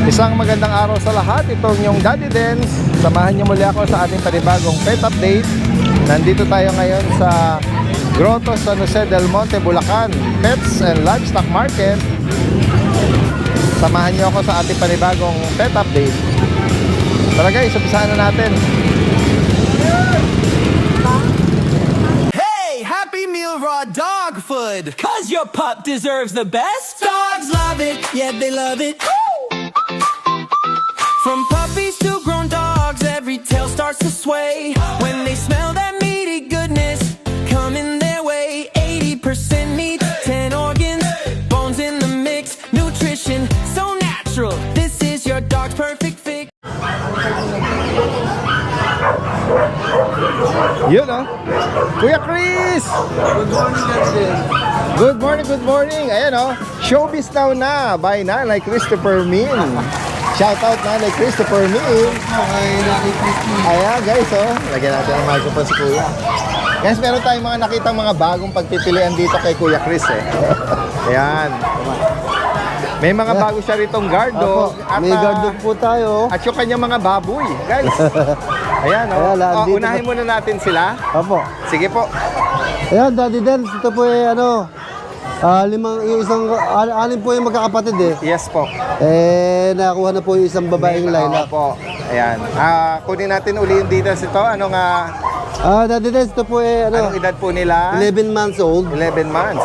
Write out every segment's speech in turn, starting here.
Isang magandang araw sa lahat. Itong yung Daddy Dens. Samahan niyo muli ako sa ating panibagong pet update. Nandito tayo ngayon sa Grotto San Jose del Monte, Bulacan Pets and Livestock Market. Samahan niyo ako sa ating panibagong pet update. Tara guys, umpisahan na natin. Hey, Happy Meal raw dog food. 'Cause your pup deserves the best. Dogs love it, yeah they love it. From puppies to grown dogs, every tail starts to sway when they smell that meaty goodness coming their way. 80% meat, 10 organs, bones in the mix, nutrition so natural. This is your dog's perfect fix. Yun oh, Kuya Chris! Good morning, Justin. Good morning, good morning. Ayan oh, Showbiz Now na by Nanay Christopher Min. Shout out Nanay Christopher Min. Okay, nakikita. Ayan guys oh, lagyan natin ang microphone si Kuya. Guys, meron tayong mga nakitang mga bagong pagpipilian dito kay Kuya Chris eh. Ayan. May mga bago siya ritong guard dog. Opo, may guard dog po tayo. At yung kanyang mga baboy, guys. Ayan oh. Ayan, andito Unahin muna natin sila. Opo. Sige po. Ayan, Daddy Dens, ito po alin po yung magkakapatid eh. Yes po. Nakakuha na po yung isang babaeng lilac. Opo. Ayan. Kunin natin uli yung details ito. Anong Daddy Dens, ito po anong edad po nila? 11 months old. 11 months.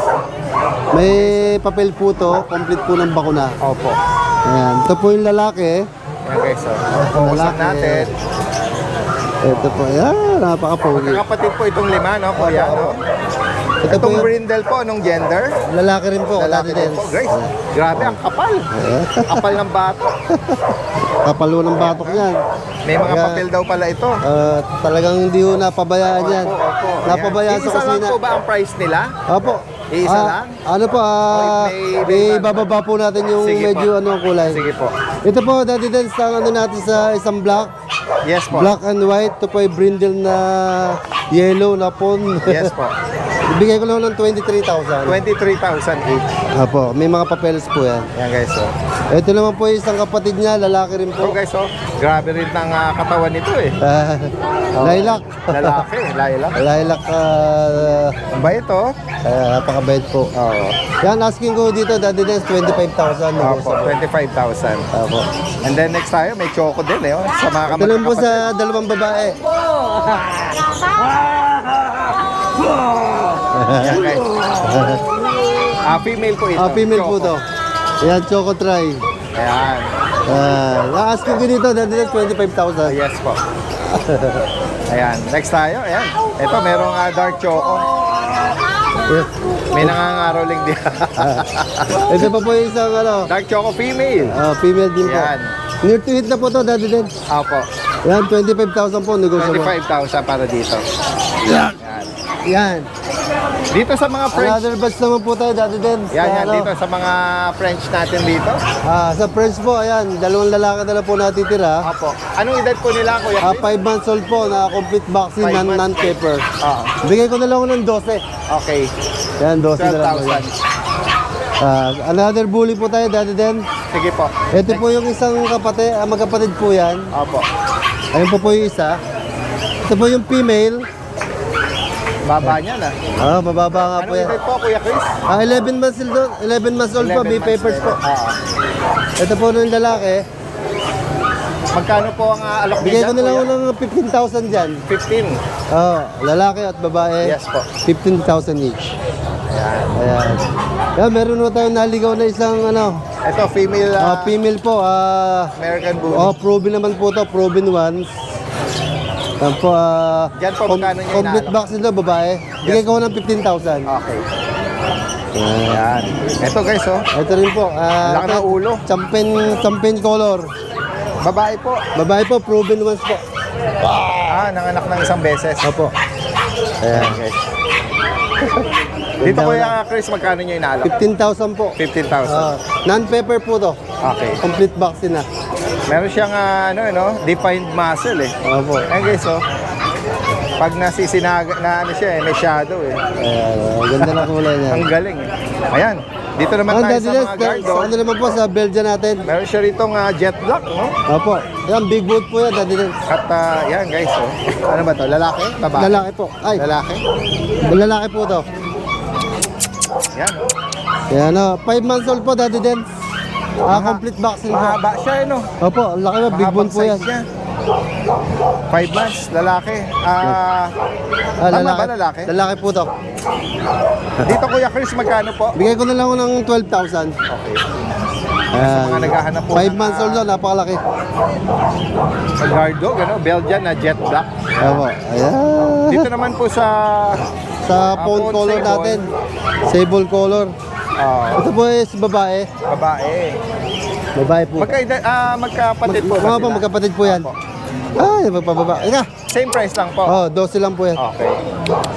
May papel po to, complete po ng bakuna. Opo. Ayan, ito po yung lalaki. Ayan guys. So, focus Lalaki. natin. Ito po, ayan, napaka-pogi. Kapatid po itong lima, no? Kuya, no? Ito po Itong yung brindle po, anong gender? lalaki rin po, Lalaki Daddy din Dens. po. Guys, grabe, ang kapal. Kapal ng bato. Kapalo ng batok yan. May mga Kaya, papel daw pala ito. Talagang hindi ho napabayaan yan. Opo. Napabayaan Ayan. sa Isa lang kusina. po ba ang price nila? Opo. Iisa lang? Ano po, may ibababa po natin yung Sige medyo po. kulay. Sige po. Ito po, Daddy Dens, ang ano natin sa isang black. Yes po. Black and white. Ito po ay brindle na yellow na pon. Yes po. Ibigay ko lang ng 23,000. 23,000 each. Opo, may mga papeles po yan. Yan guys, so. Ito naman po yung isang kapatid niya, lalaki rin So po. guys, so, grabe rin ng katawan nito eh. Lilac. Lalaki, lilac. Lilac, Ang ba ito? napakabait po. Oo. Yan, asking ko dito, Daddy Dens, 25,000. Opo, 25,000. Opo. And then next tayo, may choco din eh. Oh, sa mga Ito lang po kapatid. sa dalawang babae. Yan guys. Female po ito. Female po Choco. to. Ayan, Choco Try. Ayan. Asking ko dito, Daddy Dens, 25,000. Yes po. Ayan. Next tayo. Ayan. Ito, merong dark choco. May nangangaroling din. Ito pa po yung isang Dark choco female. female din po. Ayan. Near to hit na po to, Daddy Dens. Opo. Yan, 25,000 po, negotiable. 25,000 para dito. Yan. Yan. Dito sa mga French. Another batch naman po tayo, Daddy Dens. Yan, dito sa mga French natin dito. Sa French po, ayan, dalawang lalaki na lang po natitira. Opo. Anong edad po nila, Kuya? 5 months old po, na complete vaccine, 5 months. non-paper. Oo. Bigay ko na lang ng 12. Okay. Yan, 12 na lang po yan. 12,000. Another bully po tayo, Daddy Dens. Sige po. Ito po yung isang kapatid, magkapatid po yan. Opo. Ayun po yung isa. Ito po yung female. Baba niya na. Mababa nga po Anong yan. edad po, Kuya Chris? 11 months old, 11 months old po, 11 may months papers din. po. Oo. Ito po yung lalaki. Magkano po ang alok niya Bigay ko dyan, na lang Kuya? ng 15,000 dyan. 15. Lalaki at babae. Yes po. 15,000 each. Ayan. Ayan. Yan, meron na tayong naligaw na isang Ito, female female po. American Bully. Proven naman po to, proven ones. Yan po, Yan po, magkano niya complete inaalok? vaccine na babae. Bigay ko ng 15,000. Okay. Ayan. Ito guys, oh. Ito rin po. Laki ng ulo. Champagne color. Babae po. Babae po, proven ones po. Nanganak ng isang beses. Opo. Ayan guys. Dito Kuya Chris, magkano niya inaalok? 15,000 po. 15,000. Non-pepper po to. Okay. Complete vaccine na. Meron siyang defined muscle eh. Opo. Ayan guys, oh. Pag nasisinaga na siya may shadow eh. Ayan, ganda na kulay niya. Ang galing eh. Ayan. Dito naman tayo Daddy sa Dens, mga guard sa dog. ano naman po, sa Belgian natin. Meron siya rito jet black, no? Opo. Yan, big boot po yan, Daddy Dens. At yan guys, oh. Ano ba to? Lalaki? Babae? Lalaki po. Ay, Lalaki? lalaki po to. Yan. Yan o, 5 months old po, Daddy Dens. Complete vaccine po. Mahaba siya, no? Opo, ang laki ba, big Mahabang bone po yan. size niya. 5 months, lalaki. Tama ba lalaki? Lalaki po to. Dito Kuya Chris, magkano po? Bigay ko na lang ng 12,000. Okay. Ayan. mga naghahanap po 5 ng, months old na, napakalaki. Sa guard dog, ano? Belgian na jet black. Opo, ayan. Dito naman po sa Sa phone phone color sable. natin. Sable color. Ito po is babae. babae. Babae po. Magkapatid po ba Mga sila? po, magkapatid po yan. Opo. Ay, magpababa. Ika. Same price lang po. Oh, 12 lang po yan. Okay.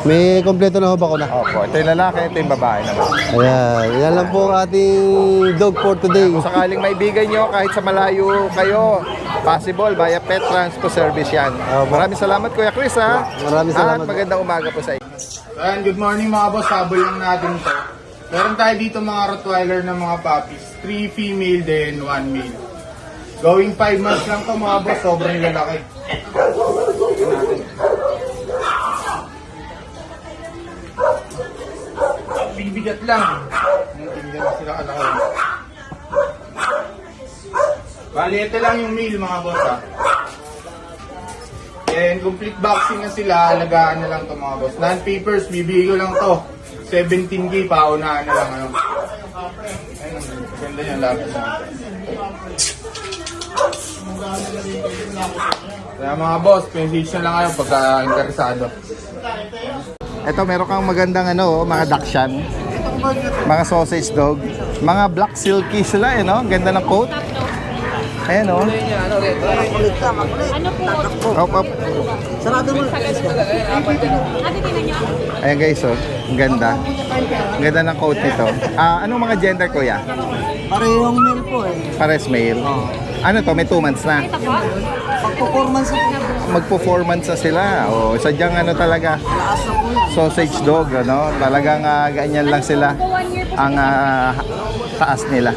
May kompleto na ho ba ko na? Opo. Ito yung lalaki, ito yung babae naman. Ayan, yan lang po ang ating dog for today. Kung sakaling maibigay nyo kahit sa malayo kayo, possible via pet transpo service yan. Maraming salamat Kuya Chris ha. Maraming salamat. At magandang umaga po sa inyo. Ayan, good morning mga boss. Habol lang natin to. Meron tayo dito mga Rottweiler na mga puppies. 3 female then 1 male. Going 5 months lang to mga boss. Sobrang lalaki. Bibigat lang. Hindi na sila kalaki. Bali, ito lang yung male mga boss ha. And complete vaccine na sila, alagaan na lang to mga boss. Non-papers, bibigay ko lang to. 17K, paunahan na lang ano. Ayun, ganda niya lahat. Kaya mga boss, message na lang kayo pagka interesado. Ito meron kang magandang mga Dachshund. Mga sausage dog. Mga black silky sila no? Ganda ng coat. Ayan oh. Op, op. Ayan guys oh. Ang ganda. Ang ganda ng coat nito. Anong mga gender kuya? Parehong male po eh. Pares male. Ano to? May 2 months na. Pag-performance po. Magpo-4 months na sila. O, sadyang talaga. Sausage dog, Talagang ganyan lang sila. Ang taas nila.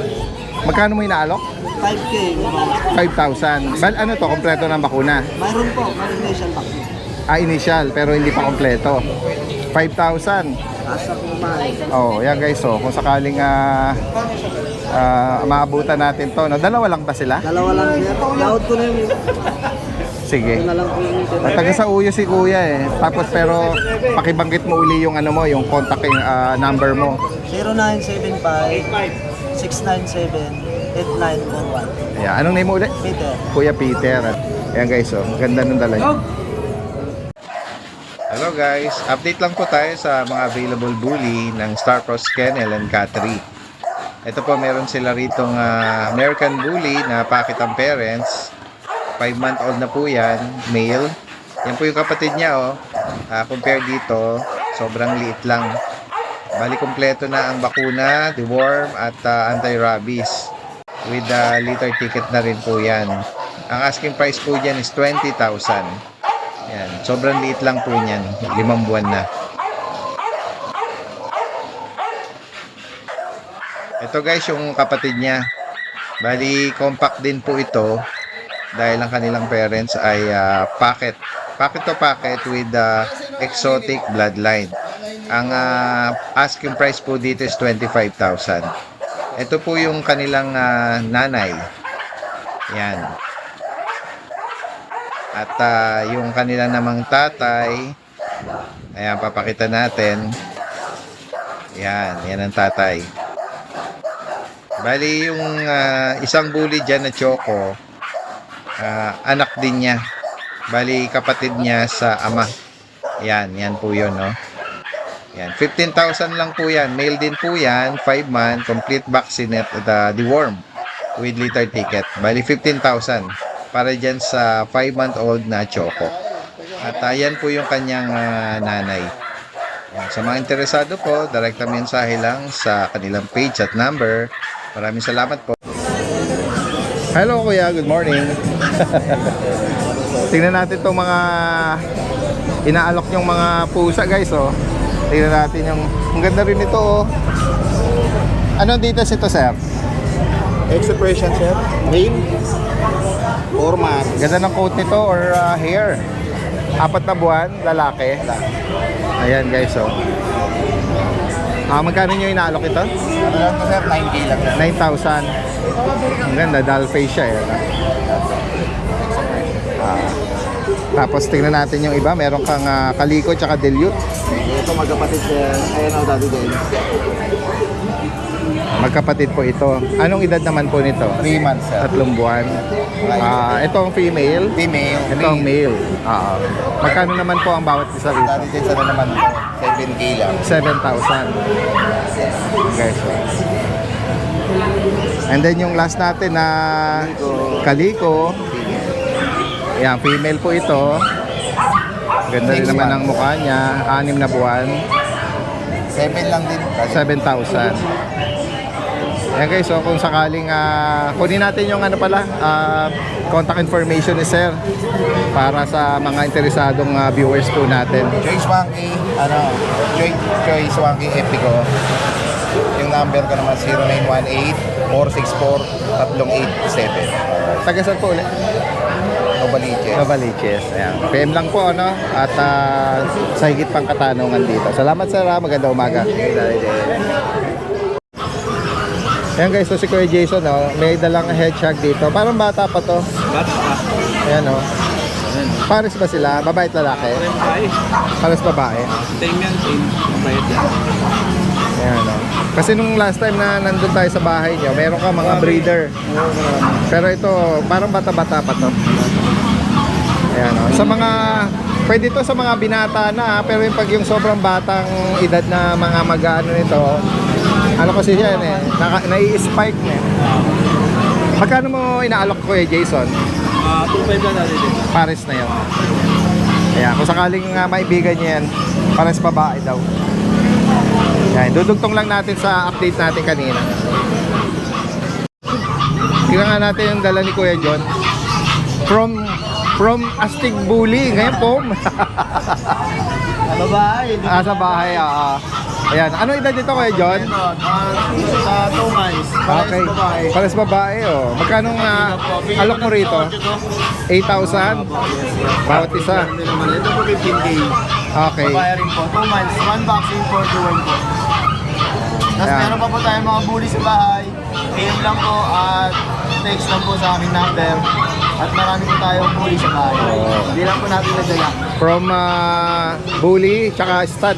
Magkano mo inaalok? 5K. 5,000. Bal, ano to? Kompleto ng bakuna? Mayroon po, marination vaccine. Initial, pero hindi pa kompleto. 5,000. Asa po man. Oh, yan guys. So, kung sakaling maabutan natin to. No? Dalawa lang ba sila? Dalawa lang sir. Laud ko na yun. Sige. Na lang po yung Taga sa uyo si kuya eh. Tapos pero pakibanggit mo uli yung yung contact number mo. 0975-697-8941. Ayan. Anong name mo ulit? Peter. Kuya Peter. Ayan guys, oh. Ganda ng dala niya. Hello guys, update lang po tayo sa mga available bully ng Star Cross Kennel and Cattery. Ito po, meron sila ritong American Bully na packet ang parents. 5-month-old na po yan, male. Yan po yung kapatid niya oh. Compare dito, sobrang liit lang. Bali kompleto na ang bakuna, deworm at anti-rabies. With litter ticket na rin po yan. Ang asking price po dyan is 20,000. Yan, sobrang liit lang po niyan, 5 buwan na. Ito guys yung kapatid niya. Bali compact din po ito dahil ang kanilang parents ay packet to packet with exotic bloodline. Ang asking price po dito is 25,000. Ito po yung kanilang nanay. Yan. At yung kanila namang tatay, ayan, papakita natin. Yan ang tatay. Bali, yung isang bully dyan na Choco, anak din niya. Bali, kapatid niya sa ama. Yan po yun, no? Yan, 15,000 lang po yan. Male din po yan, 5 month, complete vaccinate at deworm with litter ticket. Bali, 15,000. Para dyan sa 5-month-old na Choco. At yan po yung kanyang nanay. Yan. Sa mga interesado po, direkta mensahe lang sa kanilang page at number. Maraming salamat po. Hello kuya, good morning. Tingnan natin itong mga inaalok yung mga pusa guys. Oh. Tingnan natin yung ganda rin ito. Oh. Anong dito ito, sir? Expression, sir. Male. 4 months. Ganda ng coat nito or hair. 4 na buwan, lalaki. Ayan guys, so. Magkano nyo inaalok ito? Ano lang to, sir? 9K lang, sir. 9,000. Ang ganda, doll face siya. Eh. Tapos tingnan natin yung iba. Meron kang kaliko tsaka dilute. Ito magkapatid, sir. Ayan ako dati din. Magkapatid po ito. Anong edad naman po nito? 3 months, sir. 3 buwan. Ito ang female. Female. Ito ang male. Magkano naman po ang bawat isa rito? Dati din, sir, naman to. 7K lang. 7,000. Okay, so. And then yung last natin na kaliko. Yan, female po ito. Ganda rin naman ang mukha niya. 6 na buwan. 7 lang din. 7,000. Yan guys, so kung sakaling kunin natin yung contact information ni Sir para sa mga interesadong viewers po natin. Choice Wonky, Choice Wonky Epico. Yung number ko naman 0918-464-387. Taga saan po ulit? Novaliches. Novaliches. Ayan. PM lang po, ano? At sa higit pang katanungan dito. Salamat Sir, magandang umaga. Ayan guys, so si Kuya Jason, may dalang hedgehog dito. Parang bata pa to. Bata pa. Ayan, Pares ba sila? Babae at lalaki? Pares babae. Same yan, same. Mabayad yan. Ayan, Kasi nung last time na nandun tayo sa bahay nyo, meron ka mga breeder. Pero ito, parang bata-bata pa to. Ayan, Sa mga, pwede to sa mga binata na, pero yung sobrang batang edad na mga mag-ano nito, ano kasi yan nai-spike na. Magkano mo inaalok ko Jason? 2.5 lang natin din. Pares na yun. Ayan, kung sakaling maibigan niya yan, pares babae daw. Ayan, dudugtong lang natin sa update natin kanina. Tingnan nga natin yung dala ni Kuya John. From Astig Bully, ngayon po. Babae. Sa bahay, Ayan, ano edad dito Kuya John? Sa 2 months. Okay. Pares babae, Magkano alok mo rito? 8,000? Bawat isa. Ito po 15K. Okay. Babae rin po. 2 months. 1 vaccine for 2 po. Tapos Ayan. meron pa po tayong mga bully sa bahay. PM lang po at text lang po sa aming number. At marami po tayong bully sa bahay. Hindi lang po natin nadala. From Bully, tsaka Stud,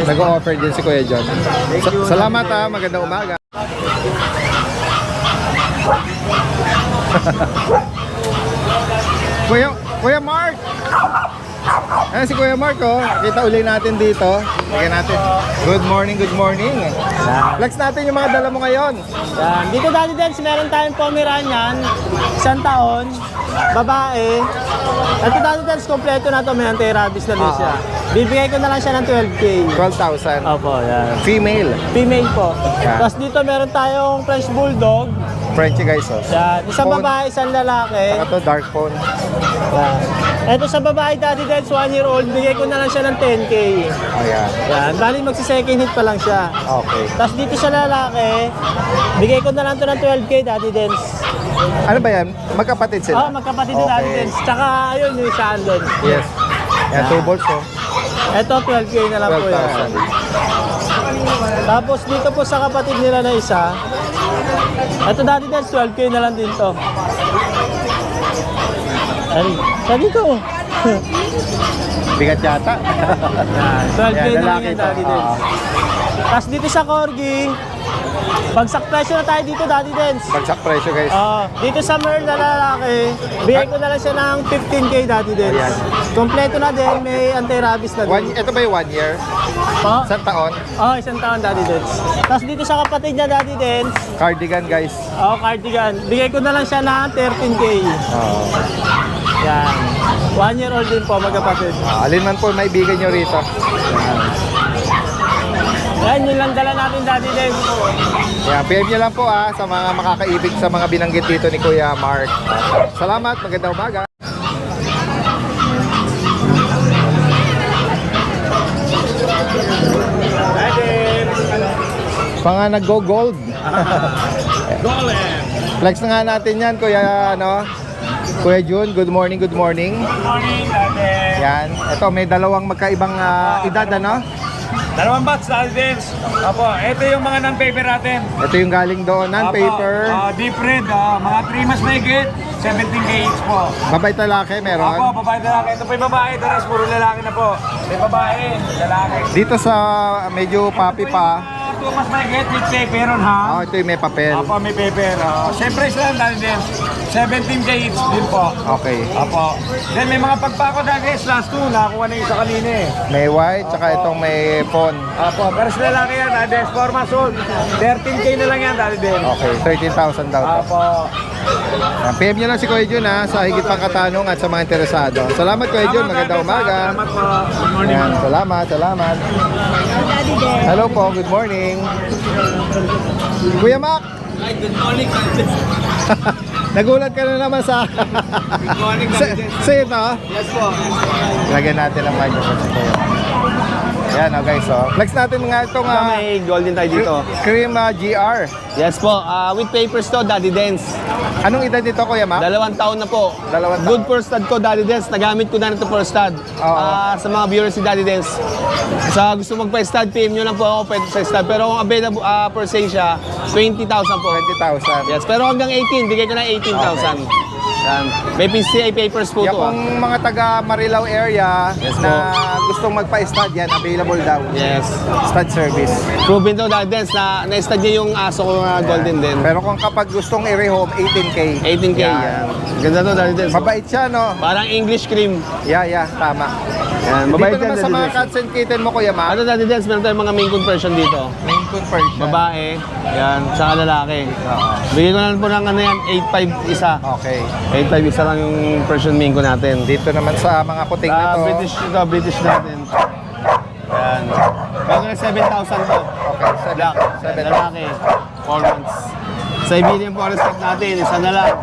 nag-o-offer din si Kuya John. Salamat magandang umaga. Kuya Mark! Ayan si Kuya Mark, kita uli natin dito. Lagyan natin. Good morning, good morning. Flex natin yung mga dala mo ngayon. Yan. Dito dati din, meron tayong Pomeranian, 1 taon, babae. Ito dati din, kompleto na to, may anti-rabies na din siya. Bibigay ko na lang siya ng 12K. 12,000. Opo, yan. Female. Female po. Yan. Tapos dito meron tayong French Bulldog. Frenchie guys, Yan. Isang Phone. babae, isang lalaki. Saka to, dark phone. Yan. Ito sa babae dati din, 1 year old, bigay ko na lang siya ng 10K. Ayan. Yan. Bali magsi-second hit pa lang siya. Okay. Tapos dito sa lalaki, bigay ko na lang to ng 12K dati din. Ano ba yan? Magkapatid sila? Magkapatid din dati din. Tsaka ayun, yung isa andun. Yes. Yan, 2 balls, Ito, 12K na lang po yan. 12,000. Tapos dito po sa kapatid nila na isa, ito dati din, 12K na lang din to. Ay, sa dito. Bigat yata. 12K Yan, na lang lalaki yan to. dati din. Tapos dito sa Corgi, bagsak presyo na tayo dito dati din. Bagsak presyo guys. Dito sa Merl na lalaki, bigay ko na lang siya ng 15K dati din. Ayan. Kompleto na din, may anti-rabies na din. Ito ba yung 1 year? Po? Isang taon? 1 taon dati din. Tapos dito sa kapatid niya dati din, Cardigan guys. cardigan. Bigay ko na lang siya ng 13K. Oo. Yan. 1 year old din po, magkapatid. Alin man po may bigay nyo rito. Yan, yun lang dala natin dati din. Yan, PM nyo lang po sa mga makakaibig sa mga binanggit dito ni Kuya Mark. Salamat, magandang umaga. Mga nag-go gold. Golem! Flex na nga natin yan, Kuya, Kuya Jun, good morning, good morning. Good morning, Daddy. Yan. Ito, may dalawang magkaibang edad, Dalawang batch, Daddy Dens. Opo, ito yung mga non-paper natin. Ito yung galing doon, non-paper. Deep red, mga 3 months na higit. 17K each po. Babae talaki, meron. Opo, babae lalaki. Ito po yung babae, the rest puro lalaki na po. May babae, lalaki. Dito sa medyo papi pa. 2 months na higit, with paper on ha. Ito yung may papel. Opo, may paper. Siyempre sila, Daddy Dens. 17K each din po. Okay. Opo. Then may mga pagpako dati, last 2, nakakuha na yung isa kanina eh. May white, tsaka itong may phone. Opo, pero sila lalaki yan, Daddy Dens. 4 months old. 13K na lang yan, Daddy Dens. Okay, 13,000 daw to. Opo. Yan, PM nyo lang si Kuya Jun sa higit pang katanong at sa mga interesado. Salamat Kuya Jun, magandang umaga. Salamat po. Good morning. Yan, salamat. Hello po, good morning. Kuya Mac! Ay, good morning, Nagulat ka na naman sa... Good morning, sa ito. Yes po. Lagyan natin ang microphone sa Kuya. Yan, okay, so. Flex natin nga itong May golden tayo dito. Cream GR. Yes po, with papers to, Daddy Dens. Anong edad nito, Kuya Mac? 2 taon na po. 2 taon. Good for stud ko, Daddy Dens. Nagamit ko na ito for stud. Oo. Sa mga viewers si Daddy Dens. Sa gusto magpa-stud, PM nyo lang po ako pwede sa stud. Pero kung available per se siya, 20,000 po. 20,000. Yes, pero hanggang 18, bigay ko na 18,000. Yan. May PCI papers po Yan, to. kung mga taga Marilao area Yes na gustong magpa-stud yan, available daw. Yes. Stud service. Proven to, Daddy Dens, na stud niya yung aso ko na golden din. Pero kung kapag gustong i-rehome, 18K. 18K yan. Ganda to, Daddy Dens. Mabait siya, no? Parang English cream. Yeah, tama. Yan, mabait Dito naman yan, sa Daddy mga Dens. cats and kitten mo, Kuya Mac, Ano, Daddy Dens, meron tayong mga main conversion dito. main conversion. Babae, yan, tsaka lalaki. Bigyan ko na lang po ng ano yan, 8.5 isa. Okay. 8.5 isa lang yung Persian Mingo natin. Dito naman sa mga kuting na to. British natin. Yan. Bago na 7,000 to. Okay, Black, 7. lalaki, 4 months. Siberian Forest Cat natin, isa na lang.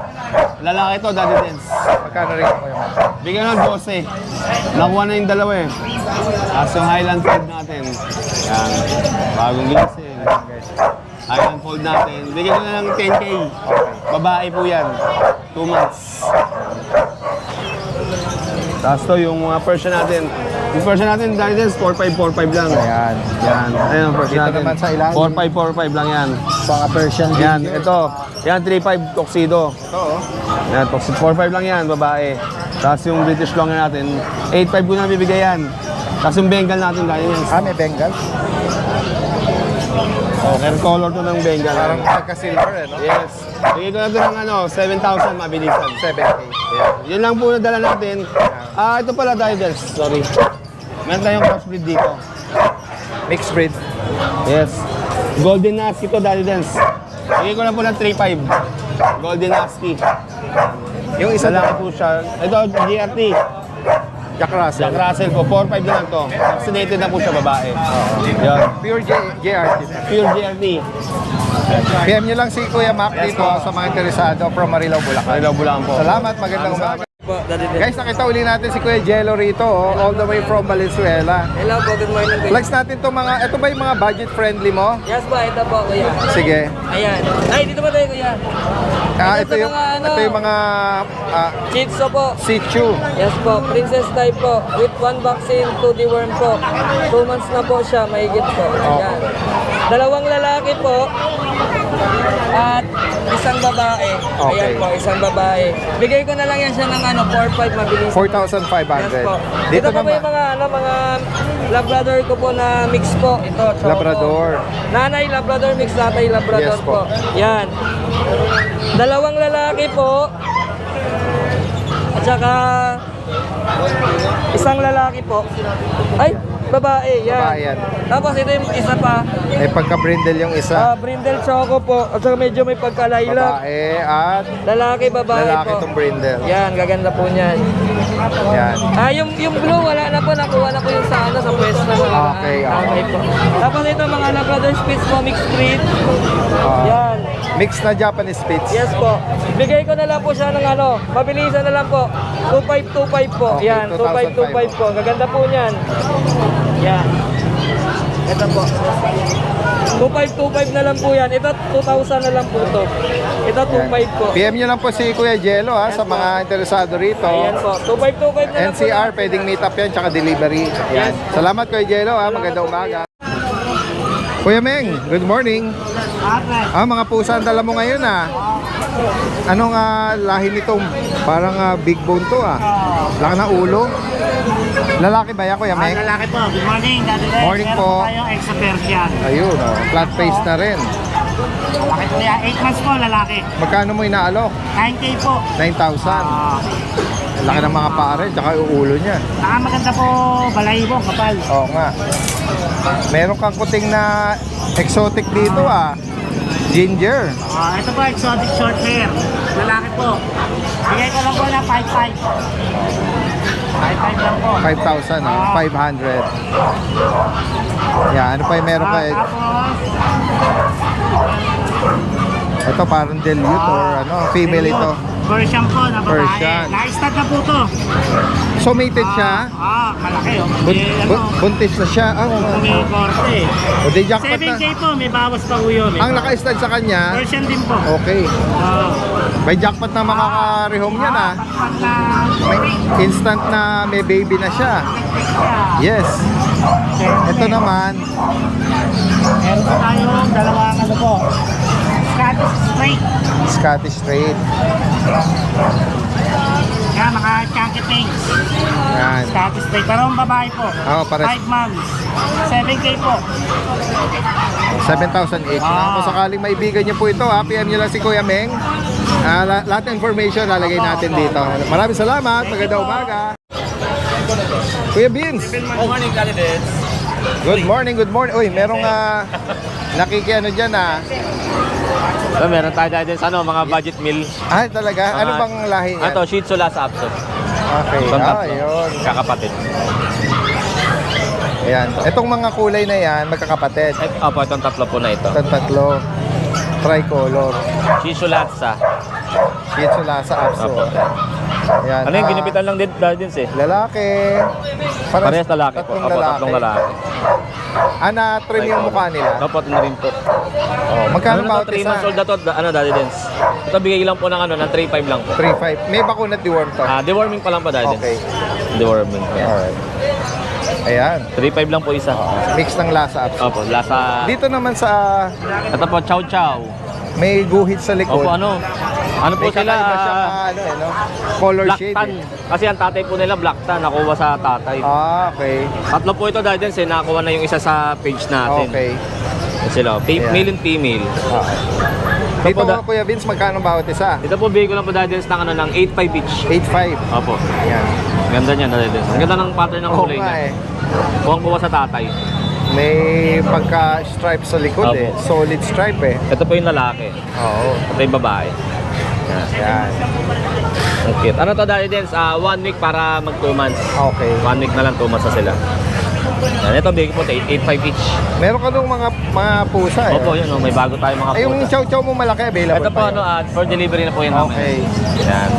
Lalaki to, Daddy Dens. Magkano rin ako yung Bigyan ng 12. Nakuha na yung dalawa eh. Tapos yung Highland Fold natin. Yan. Bagong gising. Highland Fold natin. Bigyan ko na ng 10K. Babae po yan. 2 months. Tapos to yung mga Persian natin. Yung Persian natin, Daddy Dens, 4.5 lang. Ayan. Yan. Ayun ang Persian Dito natin. naman sa ilalim. 4.5 lang yan. Mga Persian Yan, Ginger. ito. Yan, 3.5 tuxedo. Ito, oh. Yan, toxic 4.5 lang yan, babae. Tapos yung British Long natin, 8.5 ko na bibigay yan. Tapos yung Bengal natin, ganyan yan. May Bengal. Okay, color to ng Bengal. Parang pagka-silver, no? Yes. Bigay ko na ito ng 7,000 mabilisan. 7K. Yun lang po na dala natin. Ito pala, divers. Sorry. Meron tayong crossbreed dito. Mixed breed. Yes. Golden Husky to, Daddy Dens. Bigay ko na po ng 3.5. Golden Husky. Yung isa Lalaki lang, po siya. Ito, GRT. Jack Russell. Jack Russell po, 4.5 na lang to. Vaccinated na po siya, babae. Yan. Pure JRT. Pure GRT. PM nyo lang si Kuya Mac dito sa mga interesado from Marilao, Bulacan. Marilao, Bulacan po. Salamat, magandang umaga. Guys, nakita uli natin si Kuya Jello rito, all the way from Valenzuela. Hello po, good morning. Flex natin to ito ba yung mga budget friendly mo? Yes po, ito po kuya. Sige. Ayan. Ay, dito ba tayo kuya? Ito yung mga Chitso po. Shih Tzu. Yes po, princess type po. With 1 vaccine, 2 deworm po. 2 months na po siya, mahigit po. Ayan. 2 lalaki po. At isang babae. Okay. Ayan po, isang babae. Bigay ko na lang yan siya ng 4-5 mabilis. 4,500. Yes po. Dito Dito po naman, yung mga Labrador ko po na mix po. Ito, choco. Labrador. Nanay Labrador mix, tatay Labrador Yes po. po. Yan. 2 lalaki po. At saka isang lalaki po. Ay, babae. Yan. Babae yan. Tapos ito yung isa pa. May pagka-brindle yung isa. Brindle choco po. At saka medyo may pagkalaylak. Babae at Lalaki, babae lalaki po. itong brindle. Yan, gaganda po niyan. Yan. Yung blue, wala na po. Nakuha na po yung sa pwesto na mga. Okay, Okay po. Tapos ito mga Labrador Spitz po, mixed breed. Yan. Mixed na Japanese Spitz. Yes po. Bigay ko na lang po siya ng mabilisan na lang po. 2,525 po. Okay, Yan, 2,525 po. Gaganda po niyan. Yan. Ito po. 25 na lang po yan. Ito 2,000 na lang po to. Ito 25 po. PM nyo lang po si Kuya Jello ha, sa mga interesado rito. Ayan po. 25 na lang po. NCR, pwedeng meet up yan, tsaka delivery. Yan. Salamat Kuya Jello ha, magandang umaga. Kuya Meng, good morning. Mga pusa ang dala mo ngayon ha. Anong lahi nitong parang big bone to laki ng ulo. Lalaki ba yan Kuya Meng? Lalaki po. Good morning, Daddy Len. Morning Meron po. tayong extra Persian. Ayun flat face na rin. Lalaki po yan. 8 months po, lalaki. Magkano mo inaalok? 9K po. 9,000. Laki ng mga pare, tsaka yung ulo niya. Nakamaganda po, balahibo, kapal. Oo nga. Meron kang kuting na exotic dito Ginger. Ito po, exotic short hair. Lalaki po. Bigay ko lang po na 5,500. 5,500 lang po. 5,000 500. Yan, ano pa yung meron ka? Ito parang dilute or female ito. Persian po, na babae. Persian. Na-stud na po to. So mated siya? Malaki Buntis na siya. May korte. O di jackpot 7K na. po, may bawas pa po yun. Ang naka-stud sa kanya, Persian din po. okay. May jackpot na makaka-rehome yan May instant na may baby na siya. Yes. Ito naman, Meron po tayong dalawang po. Scottish straight. Scottish Straight. Yan, mga chunky things. Yan. Scottish straight. Pero ang babae po. Pares. 5 months. 7K po. 7,000 each. Kung sakaling maibigan niyo po ito, PM niyo lang si Kuya Meng. Lahat ng information lalagay natin dito. Maraming salamat. Magandang umaga. Kuya Beans. Good morning, Calidez. Good morning, good morning. Uy, merong nakikiano dyan Meron tayo dahil sa mga budget meal. Talaga? Ano bang lahi niya? Ito, Shih Tzu Lhasa Apso. Okay. Itong tatlo. Yun. Kakapatid. Ayan. Itong mga kulay na yan, magkakapatid. Opo, itong tatlo po na ito. Itong tatlo. Tricolor. Shih Tzu Lhasa. Shih Tzu Lhasa Apso. Opo. Ayan. Ano yung ginipitan lang din dahil din Lalaki. Parehas lalaki po. Opo, tatlong lalaki. Na-trim yung mukha nila. Opo, ito na rin po. Magkano Ano ba na to, 3 months old na to, dahil din. Ito bigay lang po ng ng 3.5 lang po. 3.5. May bakunat deworm to. Deworming pa lang po dahil din. Okay. Deworming po. Alright. Ayan. 3.5 lang po isa. Mix ng Lhasa Apso. Opo, Lhasa. Dito naman sa Ito po, Chow Chow. may guhit sa likod. Opo, ano po May sila? kakaiba siyang color Black shade. tan. Kasi ang tatay po nila black tan, nakuha sa tatay. Okay. Tatlo po ito dahil din, nakuha na yung isa sa page natin. Okay. Sila, Ayan. male and female. Dito po, Kuya Vince, magkano bawat isa? Ito po, bigay ko lang po dahil din ng, ng 8.5 each. 8.5. Opo. Ayan. Ganda niya dahil din. Ang ganda ng pattern ng Oo kulay nga niya. Kuha sa tatay. May pagka-stripe sa likod Opo. Solid stripe Ito po yung lalaki. Oo. Ito yung babae. Yan. Ang cute. Ano to dahil din? 1 week para mag 2 months. Okay. 1 week na lang 2 months na sila. Yan, ito bigay po 8.5 each. Meron ka nung mga pusa Opo, yun, may bago tayo mga Yung pusa. chow-chow mo malaki, available Ito po, pa yun? for delivery na po yun namin. Okay. Yan.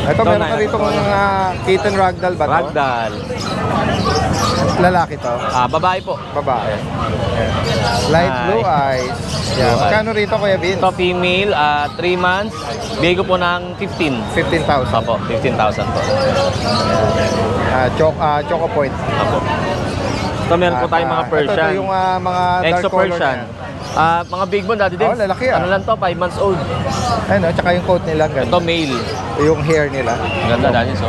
Ito, Ito meron na, ka rito mga kitten ragdoll ba to? Ragdoll. Lalaki to? Babae po. Babae. Ayan. Light blue eyes. Yan. Blue Magkano rito Kuya Vince? Ito female, 3 months. Bigay ko po ng 15. 15,000. Opo, 15,000 po. Choco point. Opo. Ito meron po tayong mga Persian. Ito yung mga dark Exo color Persian. na. Mga big bone dati din. Oh, lalaki, Ano lang to, 5 months old. Ano, tsaka yung coat nila Ito ganda. male. Yung hair nila. Ganda dati so.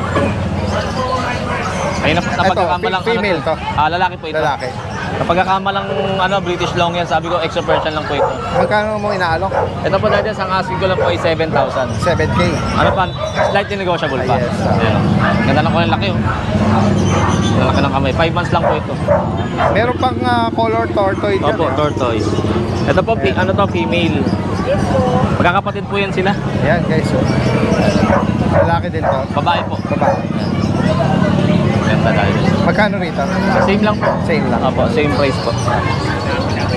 Ay, napagkakamalang female to? Lalaki po ito. Lalaki. Napagkakamalang British long yan. Sabi ko, Exo Persian lang po ito. Magkano mo inaalok? Ito po dati, ang asking ko lang po ay 7,000. 7K. Ano pa? Slightly negotiable pa. Yes. Ayan. Ganda lang ko yung laki Ang laki ng kamay. 5 months lang po ito. Meron pang color tortoise dyan. Opo, tortoise. Ito po, female. Magkakapatid po yan sila. Yan guys. Lalaki din to. Babae po. Babae. Ganda dahil. Magkano rito? Same lang po. Same lang. Opo, same price po.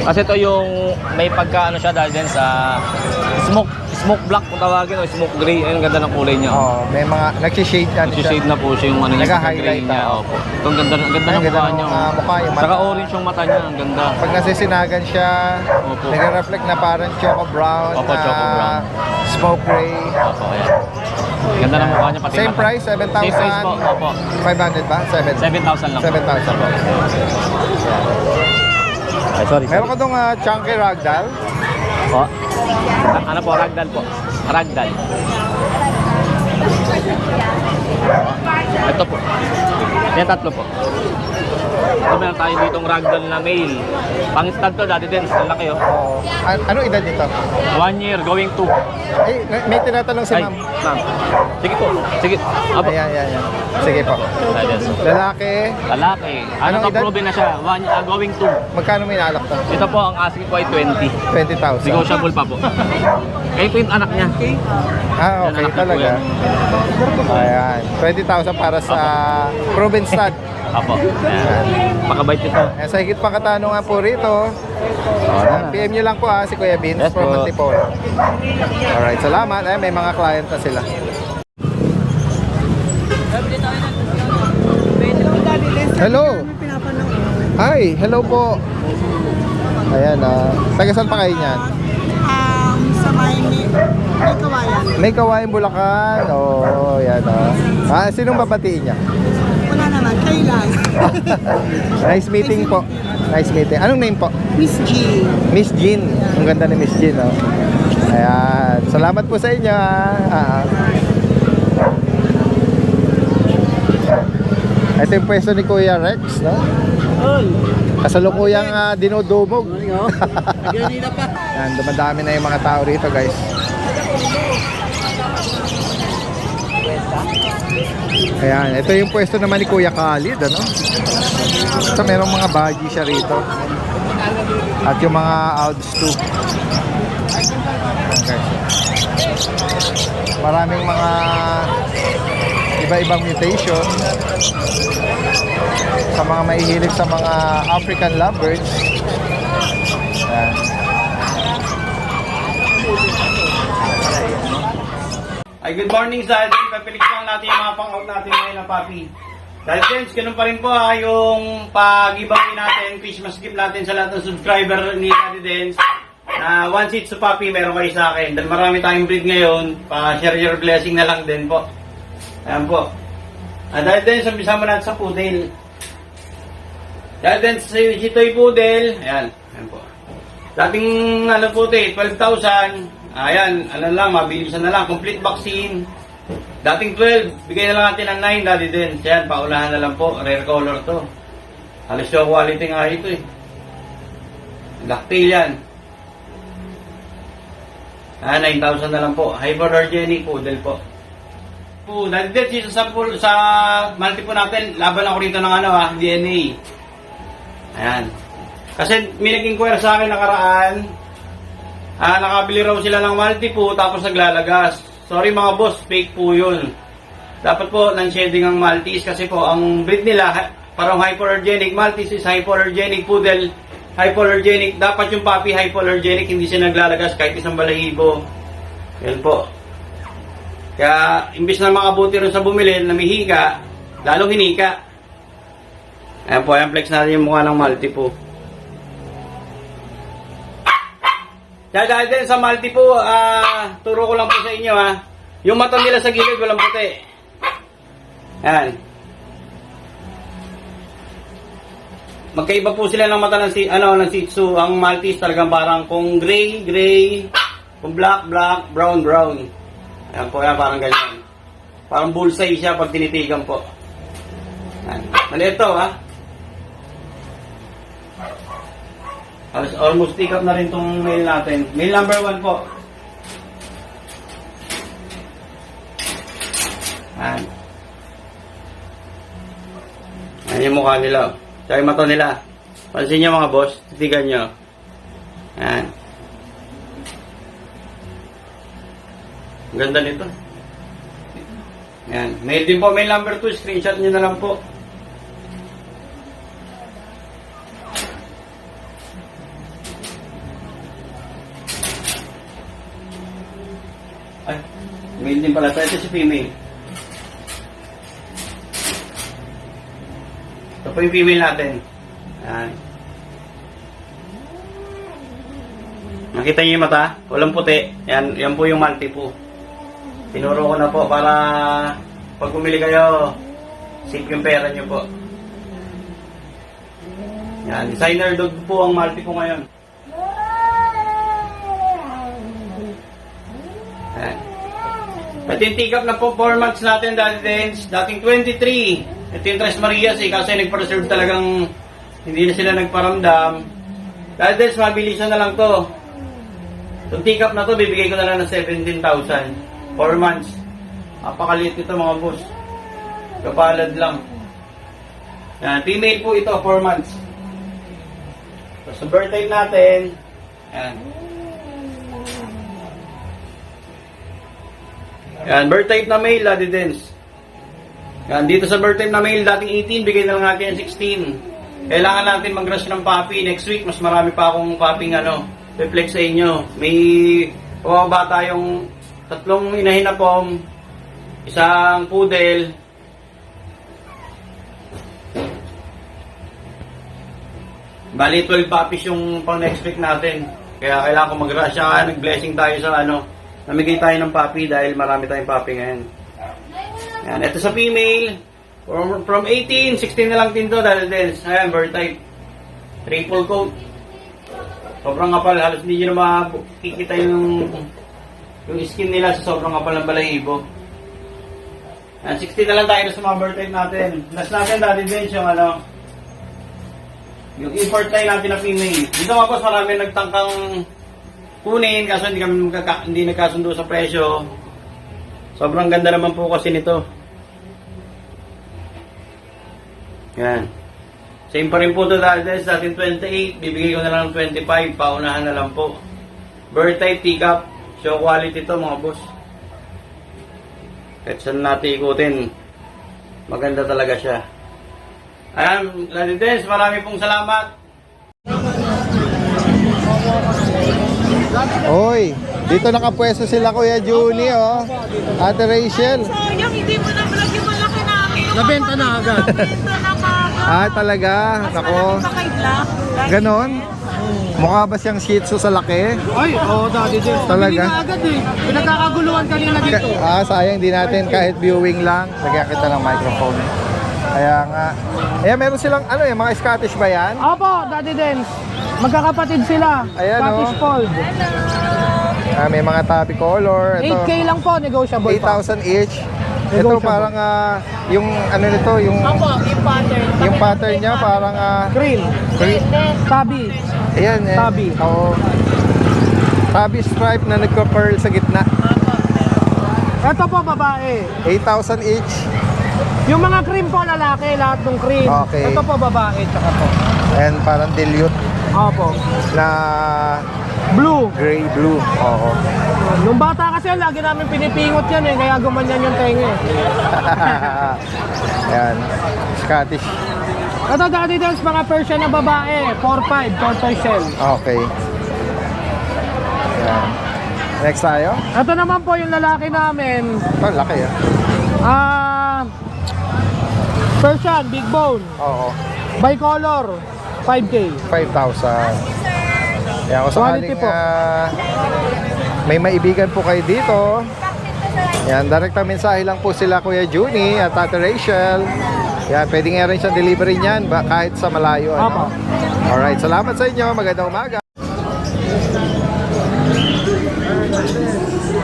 Kasi ito yung may pagka siya dahil din sa smoke black kung tawagin o smoke gray. Ayun, ang ganda ng kulay niya. Oh, may mga nag-shade yan siya. Shade na po siya yung ano niya, Nag-highlight gray niya. na. Opo. Ito, ang ganda ng Ang ganda mukha ng niya. mukha, yung mata. Saka orange yung mata niya, ang ganda. Pag nasisinagan siya, Opo. nagre-reflect na parang choco brown. Opo, choco brown. Smoke gray. Opo, ayan. Ganda ng mukha niya, pati Same mata. price, 7,000. Same price po, opo. 500 ba? 7,000 lang. 7,000 po. Ay, sorry. Meron ka dong chunky ragdoll. Po. Ano po, ragdoll po. Ragdoll. Ito po. Yan, tatlo po. Ito, meron tayo ditong ragdoll na male. Pang-stud to, dati din. Ang laki, oh. Anong edad nito? 1 year, going to. Eh, may tinatanong si Ay, ma'am. ma'am. Sige po. Sige. Apo. Ayan. Sige po. Ayan, so. Lalaki, Lalaki. Anong edad? Proven na siya. Going to. magkano may naalak to? Ito po, ang asking ko ay 20. 20,000. Negotiable pa po. Kayo po yung anak niya. Ah, okay Yan, anak talaga. na po Ayan. 20,000 para sa proven stud. Apo. Ayan. Makabait ito. Eh, sa higit pang katanungan po rito, PM nyo lang po si Kuya Vince Yes from po. Antipolo. Alright, salamat. May mga client na sila. Hello! Hi, hello po. Ayan, taga saan pa kayo niyan? Sa may kawayan. May Kawayan, Bulacan. Oo, yan sinong babatiin niya? Wala naman, kailan? Nice meeting po. Nice meeting. Anong name po? Miss G. Miss Jean. Ang ganda ni Miss Jean, oh. Ayan. Salamat po sa inyo, Ito yung pwesto ni Kuya Rex, no? Kasalukuyang dinudumog. Yan, dumadami na yung mga tao rito, guys. Ayan, ito yung pwesto naman ni Kuya Khalid, ano? Ito, merong mga baggy siya rito. At yung mga Alps too. Okay. Maraming mga iba-ibang mutation sa mga mahihilig sa mga African lovebirds. Ayan. Ay, good morning sa atin. Papilik lang natin yung mga pang-out natin ngayon na papi. Dahil friends, ganun pa rin po yung pag-giveaway natin, Christmas gift natin sa lahat ng subscriber ni Daddy Dance. Na one seat sa papi, meron kayo sa akin. Dahil marami tayong breed ngayon, pa-share your blessing na lang din po. Ayan po. Dahil din, sabi mo natin sa poodle. Dahil din, si Toy Poodle, ayan po. Dating, po ito 12,000. Ayan, lang, mabilisan na lang. Complete vaccine. Dating 12, bigay na lang natin ng 9, Daddy din. Ayan, paulahan na lang po. Rare color to. Halos show quality nga ito eh. Blacktail yan. 9,000 na lang po. Hypoallergenic poodle po. Daddy din, sa multi po natin, laban ako rito ng DNA. Ayan. Kasi may nag-inquire sa akin nakaraan. Nakabili raw sila ng multi po tapos naglalagas. Sorry mga boss, fake po yun. Dapat po ng shedding ang Maltese kasi po ang breed nila parang hypoallergenic. Maltese is hypoallergenic, poodle hypoallergenic. Dapat yung puppy hypoallergenic, hindi siya naglalagas kahit isang balahibo. Yan po. Kaya imbis na makabuti rin sa bumili na mihiga, lalong hinika. Ayan po, ayan flex natin yung mukha ng multi po. Dahil din sa multi po, turo ko lang po sa inyo yung mata nila sa gilid walang puti. Yan. Magkaiba po sila ng mata ng ng Shih Tzu. Ang Maltese talagang parang kung gray, kung black, brown. Ayan po, yan parang ganyan. Parang bullseye siya pag tinitigan po. Yan. Maliit to, Almost pick up na rin itong mail natin. Mail number 1 po. Ayan. Ayan yung mukha nila. Tsaka yung mata nila. Pansin nyo mga boss. Titigan nyo. Ayan. Ang ganda nito. Ayan. Mail din po. Mail number 2. Screenshot nyo na lang po. 17 pala. So, ito si female. Ito po yung female natin. Yan. Nakita niyo yung mata? Walang puti. Yan po yung multi po. Tinuro ko na po para pag bumili kayo, safe yung pera niyo po. Yan, designer dog po ang multi po ngayon. Yan. Ito yung take-up na po, 4 months natin dati din. Dating 23. Ito yung Tres Marias kasi nagpa-reserve talagang hindi na sila nagparamdam. Dahil din, mabilisan na lang to. Itong take-up na to, bibigay ko na lang ng 17,000. 4 months. Napakaliit ito mga boss. Kapalad lang. Yan, female po ito, 4 months. So, sa birth type natin, yan. Yan, birth type na male, Daddy Dens. Yan, dito sa birth type na male, dating 18, bigay na lang natin yung 16. Kailangan natin mag-rush ng puppy. Next week, mas marami pa akong puppy reflex sa inyo. May pababa tayong 3 inahin na pom, isang poodle, bali 12 puppies yung pang next week natin. Kaya kailangan ko mag-rush. Nag-blessing tayo sa namigay tayo ng puppy dahil marami tayong puppy ngayon. Yan, ito sa female, from 18, 16 na lang din to dahil din. Ayan, bird type. Triple coat. Sobrang kapal, halos hindi nyo na makikita yung skin nila sa sobrang kapal ng balahibo. Yan, 16 na lang tayo sa mga bird type natin. Last natin dati din yung import line natin na female. Dito mga boss, marami nagtangkang kunin kaso hindi nagkasundo sa presyo. Sobrang ganda naman po kasi nito. Yan. Same pa rin po ito dahil sa ating 28. Bibigay ko na lang ng 25. Paunahan na lang po. Bird type, teacup. Show quality ito mga boss. Kahit saan natin ikutin, maganda talaga siya. Ayan, Daddy Dens, marami pong salamat. Oy, dito nakapwesto sila Kuya Juni, oh. Ate Rachel. Sayang, hindi mo na vlog yung malaki namin. Nabenta na agad. Nabenta na kagad. Ah, talaga? Mas Nako. malaki pa kay Black. Ganon? Mukha ba siyang Shih Tzu sa laki? Ay, oo, Daddy Dens. Talaga? Nabili na agad eh. Pinagkakaguluhan kanina dito. Sayang di natin kahit viewing lang. Lagyan kita ng microphone. Kaya nga. Meron silang mga Scottish ba yan? Opo, Daddy Dens. Magkakapatid sila. Ayan, Scottish oh. Fold. May mga tabby color. Ito, 8K lang po, negotiable pa. 8,000 each. Ito parang yung nito, yung Yung pattern. yung pattern niya parang Cream. Tabi. ayan eh. Tabby. Oo. Tabby stripe na nagko-curl sa gitna. Ito po, babae. 8,000 each. Yung mga cream po, lalaki, lahat ng cream. Okay. Ito po, babae, tsaka po. And parang dilute Opo. na Blue. gray blue. Oo. Nung bata kasi, lagi namin pinipingot yan eh, kaya gumanyan yung tenga eh. Ayan. Scottish. Ito, Daddy Dens, mga Persian na babae, 4-5, tortoise shell. Okay. Ayan. Next tayo. Ito naman po yung lalaki namin, Laki Persian, big bone, Oo. bicolor, 5K. 5,000. Kaya kung Quality sakaling po. may maibigan po kayo dito, yan, direct na mensahe lang po sila Kuya Juni at Ate Rachel. Yan, pwede nga rin siyang delivery niyan kahit sa malayo. Opo. Alright, salamat sa inyo. Magandang umaga.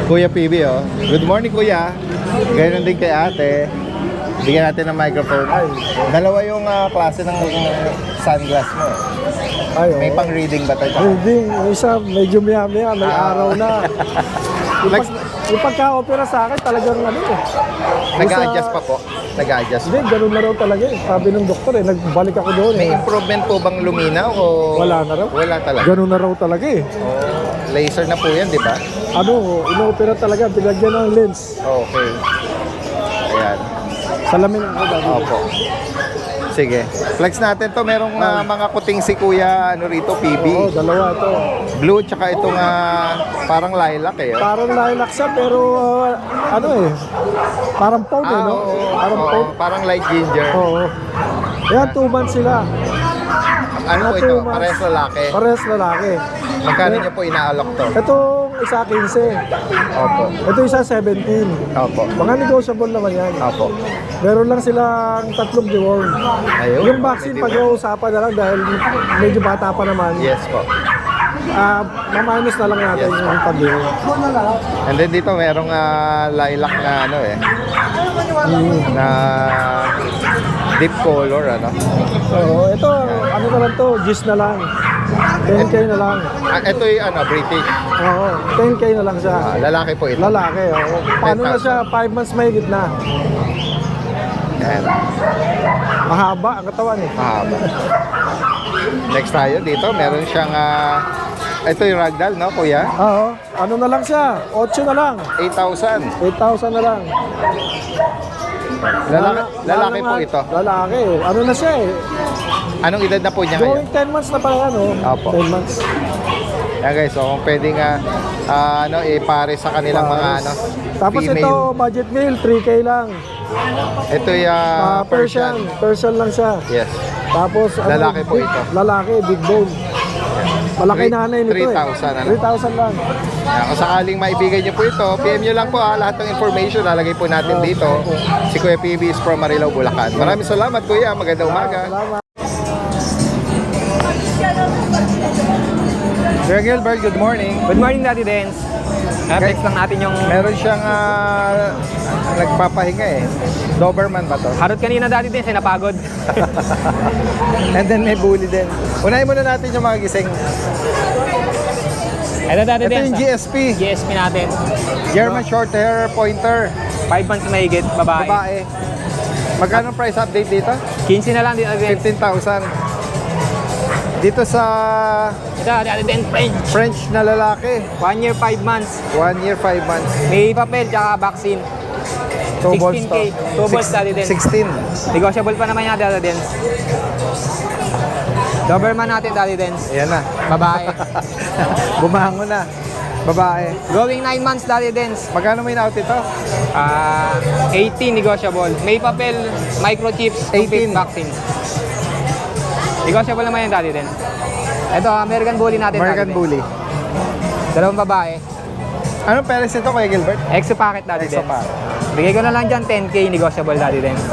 Kuya PB, oh. Good morning, Kuya. Ganoon din kay Ate. Bigyan natin ng microphone. Dalawa yung klase ng sunglass mo. May pang-reading ba tayo? Reading, isa medyo maya-maya, may araw na. Yung pagka-opera sa akin, talagang Nag-a-adjust pa po? Nag-a-adjust Hindi, ganun na raw talaga eh. Sabi ng doktor eh, nagbalik ako doon. May improvement po bang luminaw o... Wala na raw. Wala talaga. Ganun na raw talaga eh. Laser na po yan, di ba? Ino-opera talaga, pinagyan ng lens. Okay. Ayan. Salamin ako dati. Opo. Sige. Flex natin to. Merong mga kuting si Kuya ano rito, PB. Oo, dalawa ito. Blue tsaka itong parang lilac eh. Oh. Parang lilac siya, pero ano eh, parang pound eh, no? Parang oo, pound. parang light ginger. Oo. Yan, 2 months sila. Ano po Mga ito? 2 months. Parehas lalaki. Parehas lalaki. Magkano niyo po inaalok to? Itong isa 15. Opo. Ito isa 17. Opo. Mga negotiable naman yan. Opo. Meron lang silang 3 deworm. Ayun. Yung vaccine pag-uusapan na lang dahil medyo bata pa naman. Yes po. Maminus na lang natin yung pag-deworm. And then dito merong lilac na ano eh. Na deep color ano. Oo, ito ano na lang to, gis na lang. 10k na lang. Ito yung ano, British. Oo, 10k na lang siya. Lalaki po ito. Lalaki, oo. Paano na siya? 5 months may gitna. Yan. Mahaba ang katawan eh. Mahaba. Next tayo dito, meron siyang ito yung ragdoll, no, kuya? Oo, ano na lang siya? 8 na lang. 8,000. 8,000 na lang. Lalaki po ito. Lalaki. Ano na siya eh. Anong edad na po niya ngayon? Going 10 months na pala ano. Opo. 10 months. Yan guys, so kung pwede nga ano, ipare sa kanilang mga ano, Tapos female. ito, budget meal, 3k lang. Ito yung Persian. Persian lang siya. Yes. Tapos Lalaki po ito. Lalaki, big bone. Malaki nanay nito 3,000 ano? 3,000 lang. Yan, kung sakaling maibigay niyo po ito, PM nyo lang po lahat ng information lalagay po natin dito. Si Kuya PB is from Marilao, Bulacan. Maraming salamat Kuya, magandang umaga. Salamat. Sir Gilbert, good morning. Good morning, Daddy Dance. Flex lang natin yung Meron siyang nagpapahinga eh. Doberman ba to? harot kanina, Daddy Dance, ay napagod. And then may bully din. Unahin muna natin yung mga gising. Ito, Daddy Ito Dance. yung GSP. GSP natin. German Short Hair Pointer. 5 months mahigit, babae. Babae. Magkano price update dito? 15 na lang, Daddy Dance. 15,000. Dito sa Ito, Daddy Dance, French. French na lalaki. 1 year, 5 months. 1 year, 5 months. May papel, tsaka vaccine. 2 balls 16K. to. 2 balls, Daddy Dance. 16. Negotiable pa naman yan, Daddy Dance. Doberman natin, Daddy Dance. Ayan na. Babae. Bumango na. Babae. Going 9 months, Daddy Dance. Magkano may in-out ito? 18 negotiable. May papel, microchips, 18. complete vaccine. Negotiable naman yan, Daddy Dance. Ito, American Bully natin, American Daddy Bully. Dance. Dalawang babae. Anong peres ito Kuya Gilbert? Exo packet, Daddy Exo Dance. packet. Bigay ko na lang dyan, 10K negotiable, Daddy Dance.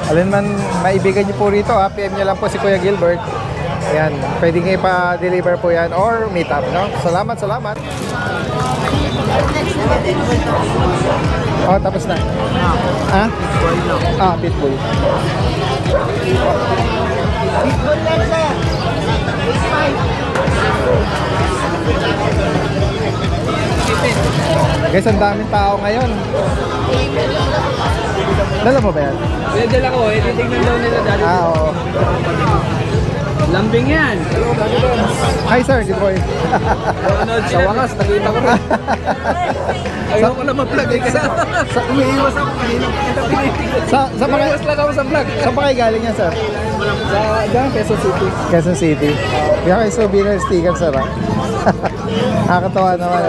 Alin man maibigan niyo po rito PM niyo lang po si Kuya Gilbert. Ayan, pwede kayo pa-deliver po yan or meet up, no? Salamat, salamat. Oh, tapos na. Ha? Pitbull. Guys, ang daming tao ngayon. Dala mo ba yan? Dala ko, titignan daw nila, Daddy Dance. Oo. Lambing yan. Hi sir, good morning. Sa wakas, nakita ko rin. Ayoko na mag-vlog eh. Umiiwas ako kanina. Sa pa kayo, lang ako sa vlog. saan pa kayo galing yan sir? Diyan, Quezon City. Quezon City. Kaya kayo souvenir sticker sir ha? Nakakatawa naman.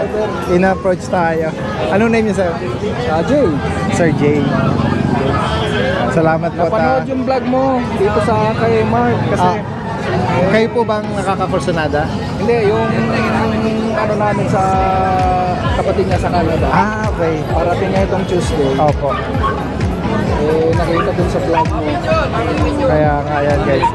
In-approach tayo. Anong name niyo sir? Jay, Sir Jay. Salamat po. napanood yung vlog mo dito sa kay Mark kasi Kayo po bang nakakakursunada? hindi, yung ano namin sa kapatid niya sa Canada. Okay. Parating niya itong Tuesday. Opo. Nakita dun sa vlog mo. Kaya nga yan guys.